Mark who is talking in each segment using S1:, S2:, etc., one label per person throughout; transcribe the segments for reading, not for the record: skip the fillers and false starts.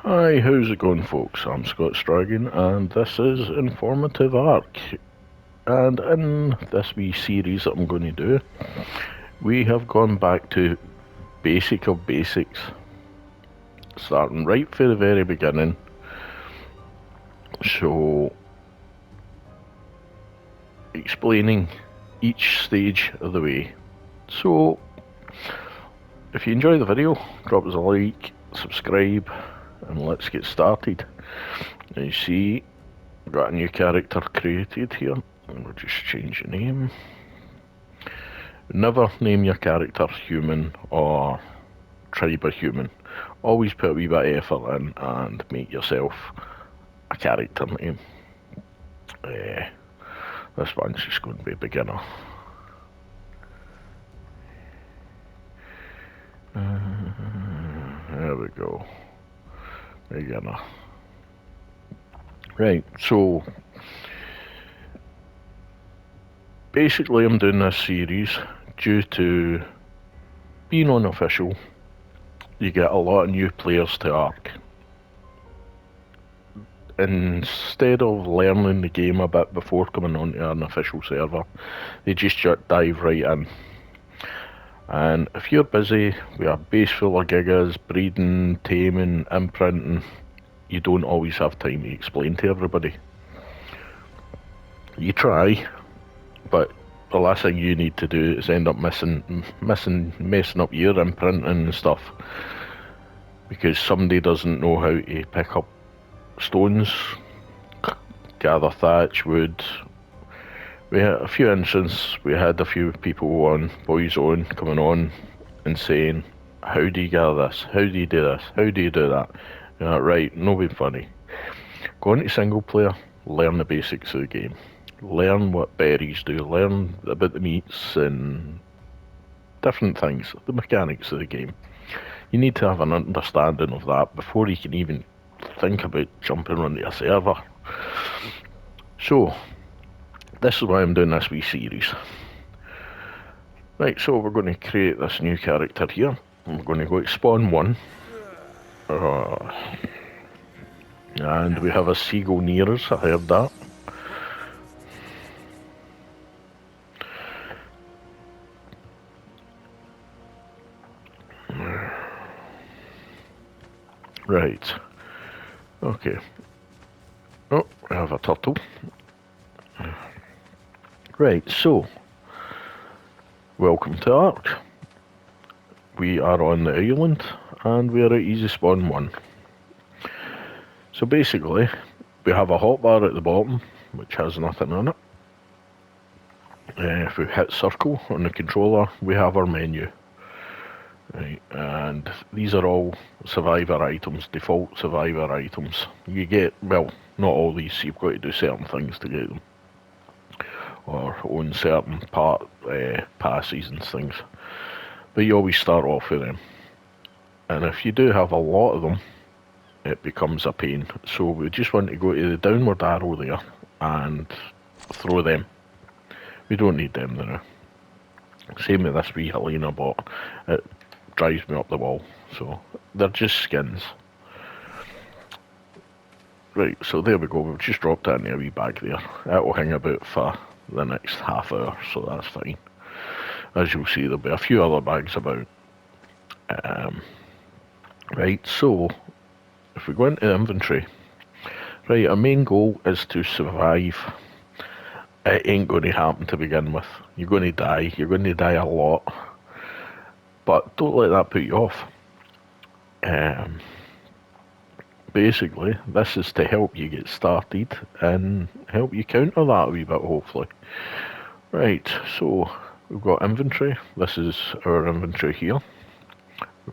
S1: Hi, how's it going, folks? I'm Scott Stragan, and this is Informative Arc. And in this wee series that I'm going to do, we have gone back to basic of basics, starting right from the very beginning. So, explaining each stage of the way. So, if you enjoy the video, drop us a like, subscribe, and let's get started. As you see, we've got a new character created here, and we'll just change the name. Never name your character human or tribe of human. Always put a wee bit of effort in and make yourself a character name. This one's just going to be beginner. There we go. Beginner. Right, so basically I'm doing this series due to being unofficial. You get a lot of new players to Ark. Instead of learning the game a bit before coming onto an official server, they just dive right in. And if you're busy with a base full of gigas, breeding, taming, imprinting, you don't always have time to explain to everybody. You try, but the last thing you need to do is end up messing up your imprinting and stuff, because somebody doesn't know how to pick up stones, gather thatch, wood. We had a few instances, we had a few people on Boyzone coming on and saying, how do you gather this? How do you do this? How do you do that? Right, no being funny. Go into single player, learn the basics of the game. Learn what berries do, learn about the meats and different things, the mechanics of the game. You need to have an understanding of that before you can even think about jumping onto a server. So, this is why I'm doing this wee series. Right, so we're going to create this new character here. We're going to go to spawn 1. And we have a seagull near us, I heard that. Right. Okay. Oh, we have a turtle. Right, so welcome to Ark. We are on the island and we are at easy spawn 1. So basically, we have a hotbar at the bottom which has nothing on it. If we hit circle on the controller, we have our menu. Right, and these are all survivor items, default survivor items. You get, well, not all these, you've got to do certain things to get them, or own certain passes and things, but you always start off with them. And if you do have a lot of them, it becomes a pain. So we just want to go to the downward arrow there and throw them. We don't need them now. Same with this wee Helena bot. It drives me up the wall. So they're just skins. Right, so there we go. We've just dropped that in a wee bag there. That will hang about for the next half hour, so that's fine. As you'll see, there'll be a few other bags about. Right, so if we go into inventory, right, our main goal is to survive. It ain't going to happen to begin with. You're going to die. You're going to die a lot. But don't let that put you off. Basically, this is to help you get started and help you counter that a wee bit, hopefully. Right, so we've got inventory. This is our inventory here.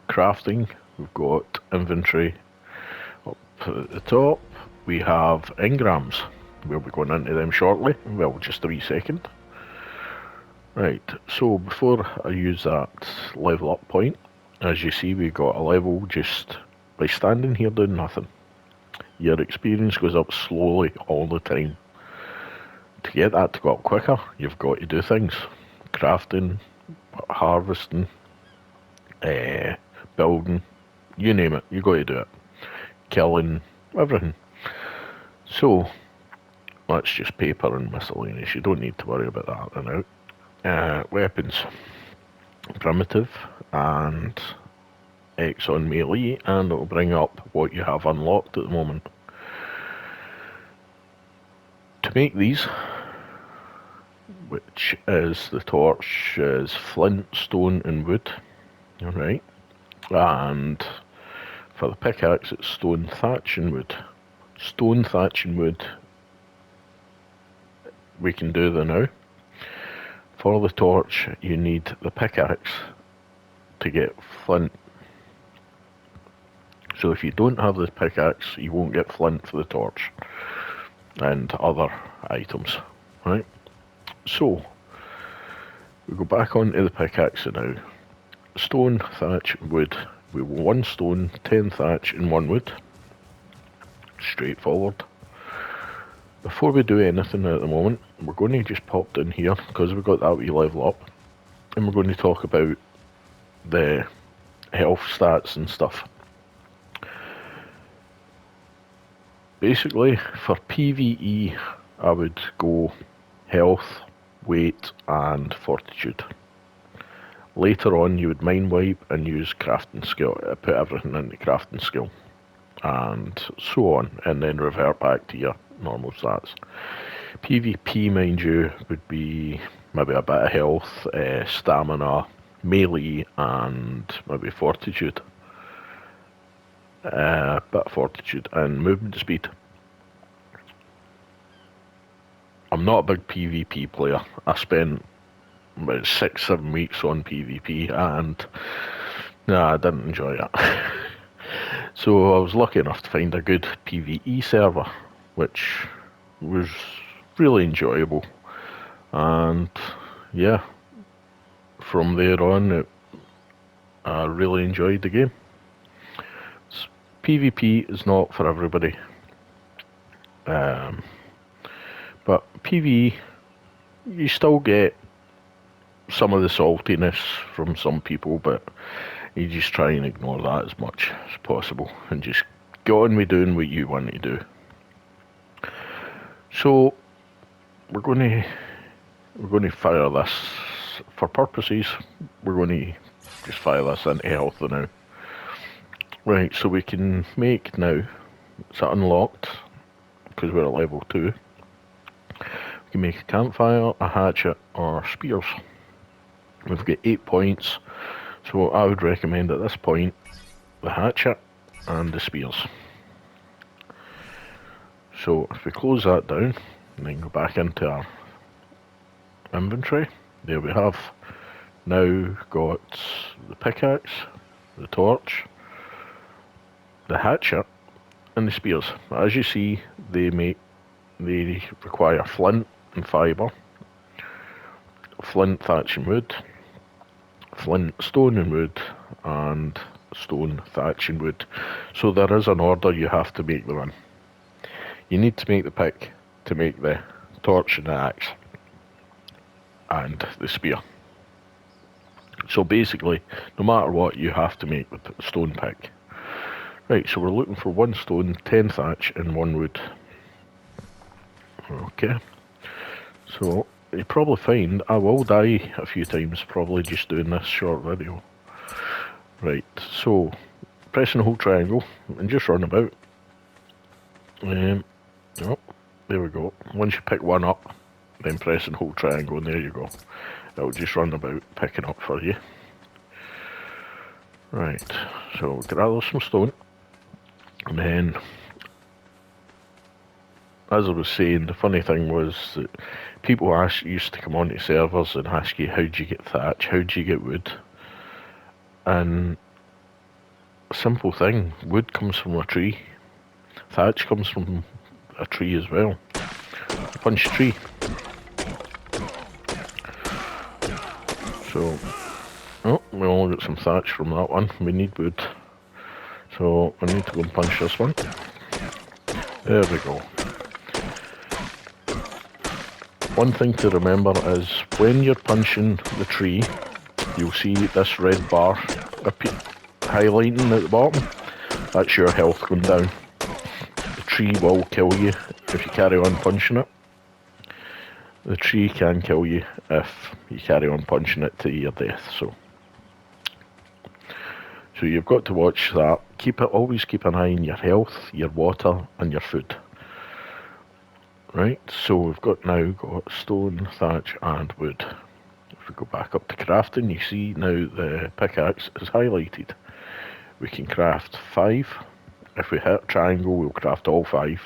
S1: Crafting, we've got inventory up at the top. We have engrams. We'll be going into them shortly. Well, just a wee second. Right, so before I use that level up point, as you see, we got a level just by standing here doing nothing. Your experience goes up slowly all the time. To get that to go up quicker, you've got to do things. Crafting, harvesting, building, you name it, you got to do it. killing everything. So that's just paper and miscellaneous. You don't need to worry about that right now. Weapons. Primitive and X on melee, and it'll bring up what you have unlocked at the moment. To make these, which is the torch, is flint, stone and wood. Alright. And for the pickaxe it's stone, thatch and wood. Stone, thatch and wood we can do the now. For the torch you need the pickaxe to get flint. So if you don't have the pickaxe you won't get flint for the torch and other items, right? So we go back onto the pickaxe now. Stone, thatch, wood. We want 1 stone, 10 thatch and 1 wood. Straightforward. Before we do anything at the moment, we're going to just pop down here because we've got that wee level up, and we're going to talk about the health stats and stuff. Basically, for PvE, I would go health, weight, and fortitude. Later on, you would mind wipe and use crafting skill, put everything into crafting skill, and so on, and then revert back to your normal stats. PvP, mind you, would be maybe a bit of health, stamina, melee, and maybe fortitude. Bit of fortitude and movement speed. I'm not a big PvP player. I spent about 6-7 weeks on PvP and I didn't enjoy it. So I was lucky enough to find a good PvE server, which was really enjoyable. And yeah, from there on I really enjoyed the game. PvP is not for everybody, but PvE, you still get some of the saltiness from some people, but you just try and ignore that as much as possible and just go on with doing what you want to do. So we're going to fire this for purposes. We're going to just fire this into health now. Right, so we can make now, it's unlocked, because we're at level 2. We can make a campfire, a hatchet, or spears. We've got 8 points, so I would recommend at this point, the hatchet and the spears. So if we close that down, and then go back into our inventory, there we have now got the pickaxe, the torch, the hatchet and the spears. As you see, they require flint and fibre, flint, thatch and wood, flint, stone and wood, and stone, thatch and wood. So there is an order you have to make them in. You need to make the pick to make the torch and the axe and the spear. So basically, no matter what, you have to make the stone pick. Right, so we're looking for 1 stone, 10 thatch and 1 wood. Okay, so you probably find I will die a few times probably just doing this short video. Right, so press and hold triangle and just run about. Oh, there we go. Once you pick one up, then press and hold triangle and there you go. It'll just run about picking up for you. Right, so gather some stone. And then, as I was saying, the funny thing was that people used to come onto servers and ask you, how do you get thatch, how do you get wood? And a simple thing, wood comes from a tree, thatch comes from a tree as well. Punch tree. So, oh, we only got some thatch from that one, we need wood. So I need to go and punch this one. There we go. One thing to remember is when you're punching the tree, you'll see this red bar highlighting at the bottom. That's your health going down. The tree will kill you if you carry on punching it. The tree can kill you if you carry on punching it to your death. So you've got to watch that. Always keep an eye on your health, your water, and your food. Right, so we've got stone, thatch, and wood. If we go back up to crafting, you see now the pickaxe is highlighted. We can craft 5. If we hit triangle, we'll craft all 5.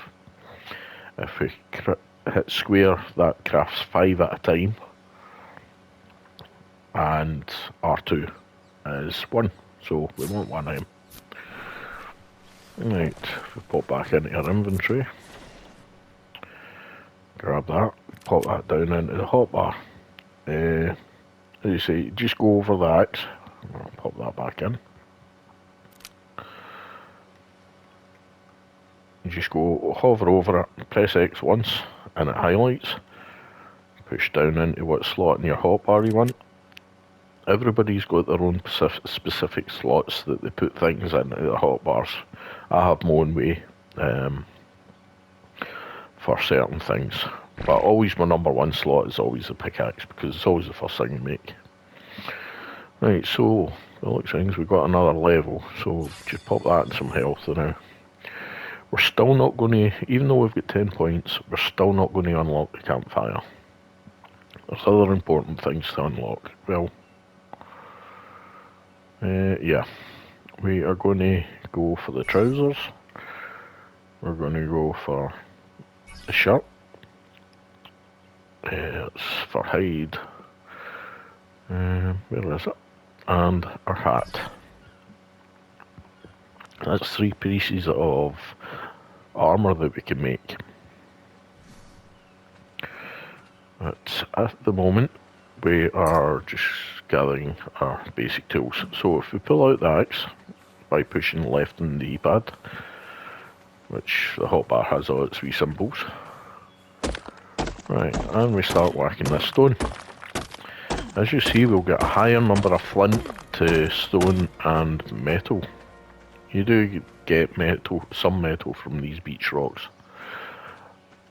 S1: If we hit square, that crafts 5 at a time. And R2 is 1, so we want 1 of them. Right, if we pop back into our inventory, grab that, pop that down into the hotbar. As you say, just go over the axe. I'll pop that back in. You just go hover over it, press X once, and it highlights. Push down into what slot in your hotbar you want. Everybody's got their own specific slots that they put things into the hotbars. I have my own way for certain things. But always my number 1 slot is always the pickaxe, because it's always the first thing you make. Right, so, the looks things, we've got another level, so just pop that in some health now. We're still not going to, even though we've got 10 points, we're still not going to unlock the campfire. There's other important things to unlock. Well, yeah, we are going to go for the trousers. We're going to go for the shirt. It's for hide. Where is it? And our hat. That's 3 pieces of armour that we can make. But at the moment, we are just gathering our basic tools. So if we pull out the axe by pushing left on the D-pad, which the hotbar has all its wee symbols. Right, and we start whacking this stone. As you see, we'll get a higher number of flint to stone and metal. You do get some metal from these beach rocks.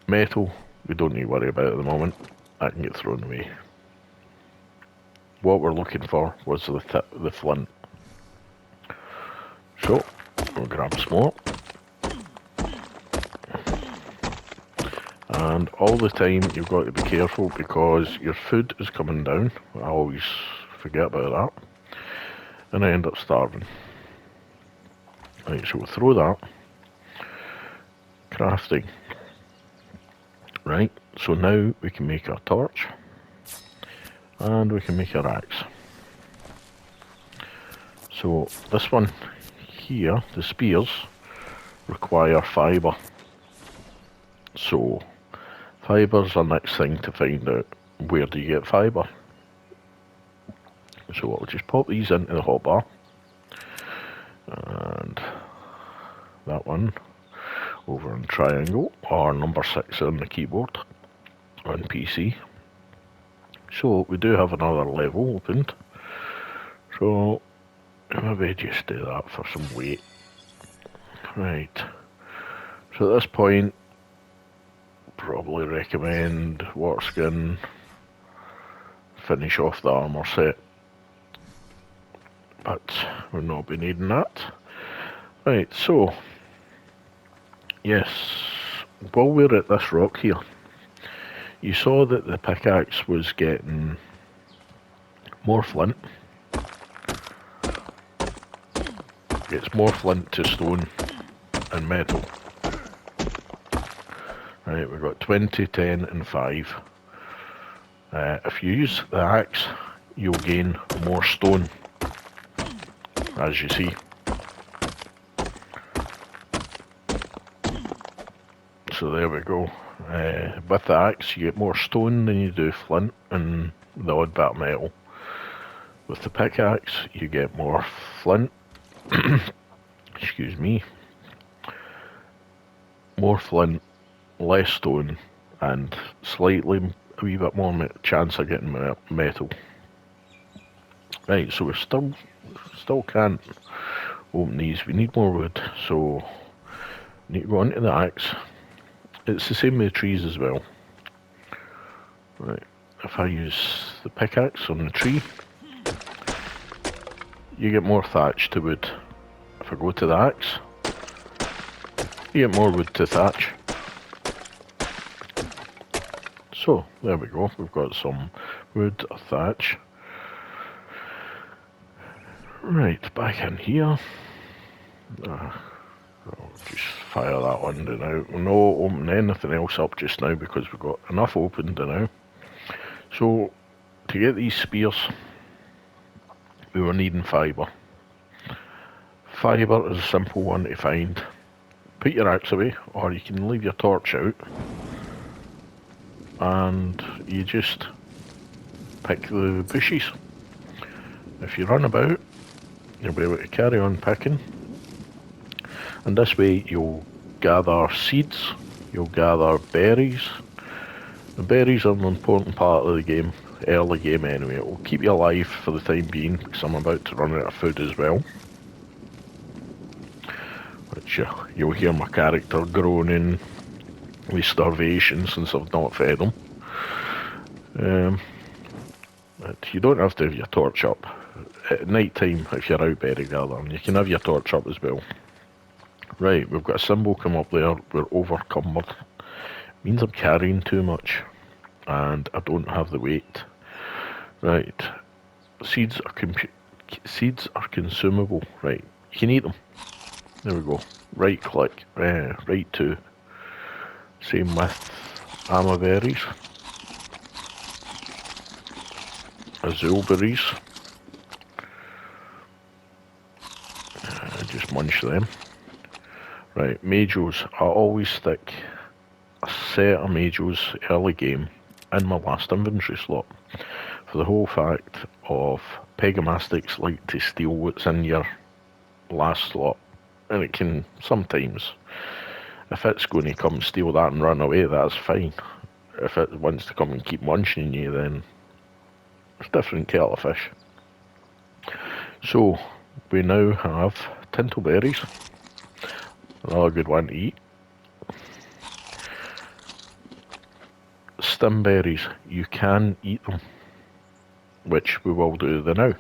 S1: Metal, we don't need to worry about at the moment. That can get thrown away. What we're looking for was the flint. So, we'll grab some more. And all the time you've got to be careful because your food is coming down. I always forget about that. And I end up starving. Right, so we'll throw that. Crafting. Right, so now we can make our torch. And we can make our axe. So this one here, the spears, require fibre. So fibre's our next thing to find out. Where do you get fibre? So I'll just pop these into the hotbar. And that one over in triangle, or number 6 on the keyboard on PC. So we do have another level opened. So maybe just do that for some weight. Right. So at this point, probably recommend water skin, finish off the armour set. But we'll not be needing that. Right, so yes, while we're at this rock here, you saw that the pickaxe was getting more flint. It's more flint to stone and metal. Right, we've got 20, 10 and 5. If you use the axe, you'll gain more stone, as you see. So there we go. With the axe you get more stone than you do flint and the odd bit of metal. With the pickaxe you get more flint, excuse me, more flint, less stone, and slightly a wee bit more chance of getting metal. Right, so we still can't open these. We need more wood, so we need to go onto the axe. It's the same with the trees as well. Right, if I use the pickaxe on the tree, you get more thatch to wood. If I go to the axe, you get more wood to thatch. So, there we go, we've got some wood, a thatch. Right, back in here. I'll just fire that window now. We'll not open anything else up just now because we've got enough opened now. So, to get these spears, we were needing fibre. Fibre is a simple one to find. Put your axe away, or you can leave your torch out, and you just pick the bushes. If you run about, you'll be able to carry on picking, and this way you'll gather seeds, you'll gather berries. The berries are an important part of the game, early game anyway. It will keep you alive for the time being, because I'm about to run out of food as well. Which you'll hear my character groaning with starvation since I've not fed him. But you don't have to have your torch up. At night time, if you're out berry gathering, you can have your torch up as well. Right, we've got a symbol come up there. We're overcumbered. Means I'm carrying too much, and I don't have the weight. Right, seeds are consumable. Right, you can eat them. There we go. Right click. Right to. Same with amaberries, azulberries. Just munch them. Right, majos. I always stick a set of majos early game in my last inventory slot, for the whole fact of pegamastics like to steal what's in your last slot, and it can sometimes, if it's going to come steal that and run away, that's fine. If it wants to come and keep munching you, then it's a different kettle of fish. So we now have tintleberries, another good one to eat. Stimberries, you can eat them, which we will do the now.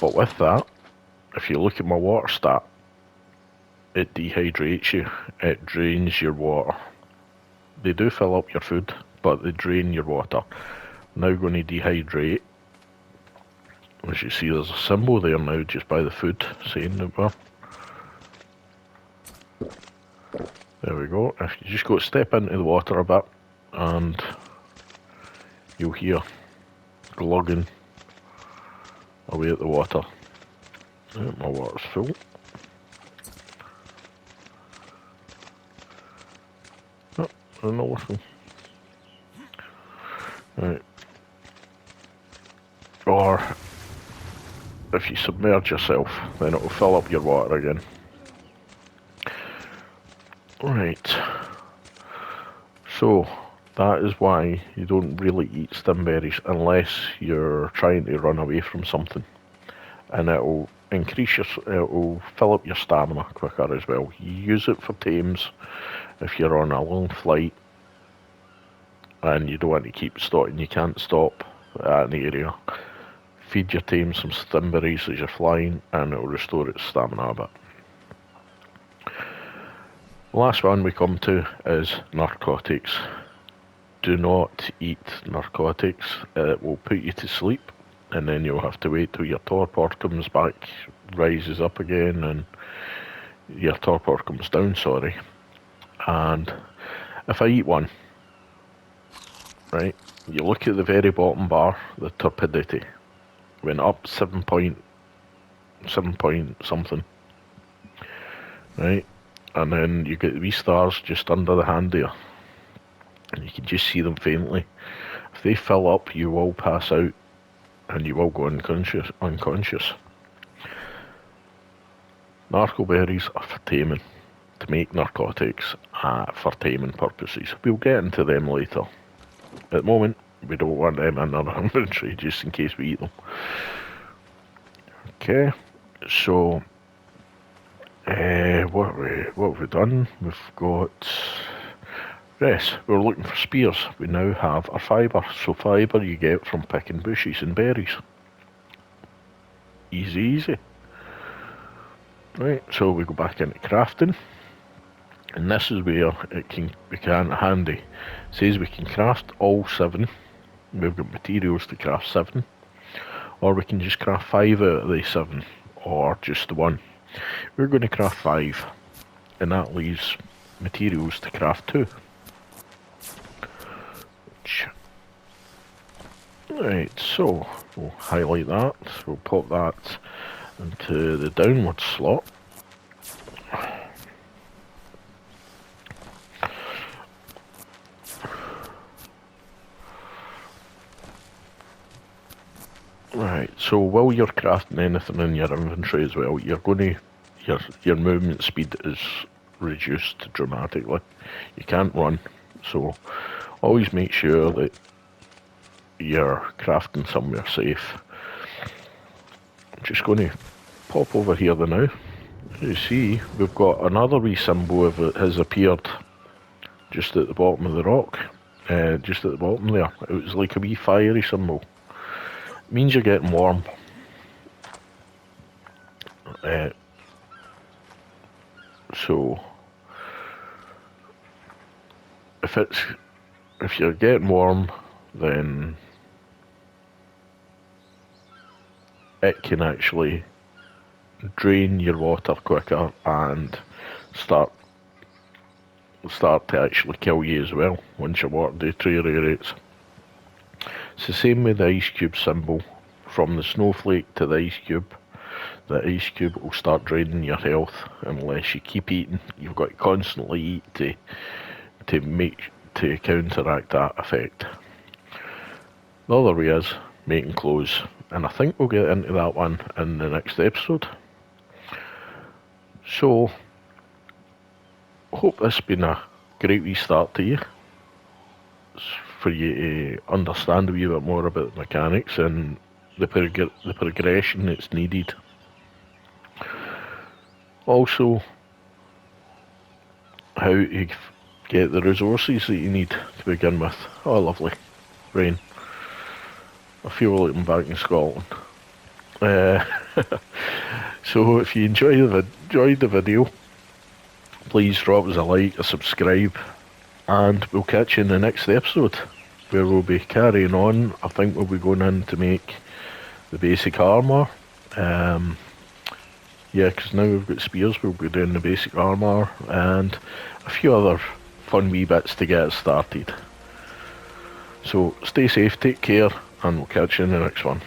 S1: But with that, if you look at my water stat, it dehydrates you, it drains your water. They do fill up your food, but they drain your water. Now going to dehydrate. As you see, there's a symbol there now just by the food saying that we're. There we go. If you just go step into the water a bit, and you'll hear glugging away at the water. My water's full. Oh, another one. Right. Or if you submerge yourself, then it will fill up your water again. Right. So that is why you don't really eat stimberries unless you're trying to run away from something, and it will increase it will fill up your stamina quicker as well. You use it for tames if you're on a long flight and you don't want to keep stopping, you can't stop at an area. Feed your tame some stimberries as you're flying, and it will restore its stamina a bit. The last one we come to is narcotics. Do not eat narcotics. It will put you to sleep, and then you'll have to wait till your torpor comes back, rises up again, and your torpor comes down, sorry. And if I eat one, right, you look at the very bottom bar, the turbidity went up 7 point something, right, and then you get the wee stars just under the hand there, and you can just see them faintly. If they fill up, you will pass out and you will go unconscious. Narco berries are for taming, to make narcotics for taming purposes. We'll get into them later. At the moment, we don't want them in our inventory just in case we eat them. Okay, so what have we done? We've got yes, we're looking for spears. We now have a fibre. So fibre you get from picking bushes and berries. Easy, easy. Right, so we go back into crafting, and this is where it can become handy. It says we can craft all 7. We've got materials to craft 7, or we can just craft 5 out of the 7, or just the 1. We're going to craft 5, and that leaves materials to craft 2. Right, so we'll highlight that, we'll pop that into the downward slot. Right, so while you're crafting anything in your inventory as well, you're going to, your movement speed is reduced dramatically. You can't run, so always make sure that you're crafting somewhere safe. I'm just going to pop over here now. You see, we've got another wee symbol of it has appeared just at the bottom of the rock. Just at the bottom there. It was like a wee fiery symbol. It means you're getting warm. So if you're getting warm, then it can actually drain your water quicker and start to actually kill you as well once your water deteriorates. It's the same with the ice cube symbol. From the snowflake to the ice cube, the ice cube will start draining your health unless you keep eating. You've got to constantly eat to counteract that effect. The other way is making clothes, and I think we'll get into that one in the next episode. So, hope this has been a great wee start to you, for you to understand a wee bit more about the mechanics and the progression that's needed. Also, how to get the resources that you need to begin with. Oh, lovely. Rain. I feel like I'm back in Scotland. So if you enjoyed the video, please drop us a like, a subscribe, and we'll catch you in the next episode, where we'll be carrying on. I think we'll be going in to make the basic armour. Yeah, because now we've got spears, we'll be doing the basic armour and a few other fun wee bits to get us started. So stay safe, take care, and we'll catch you in the next one.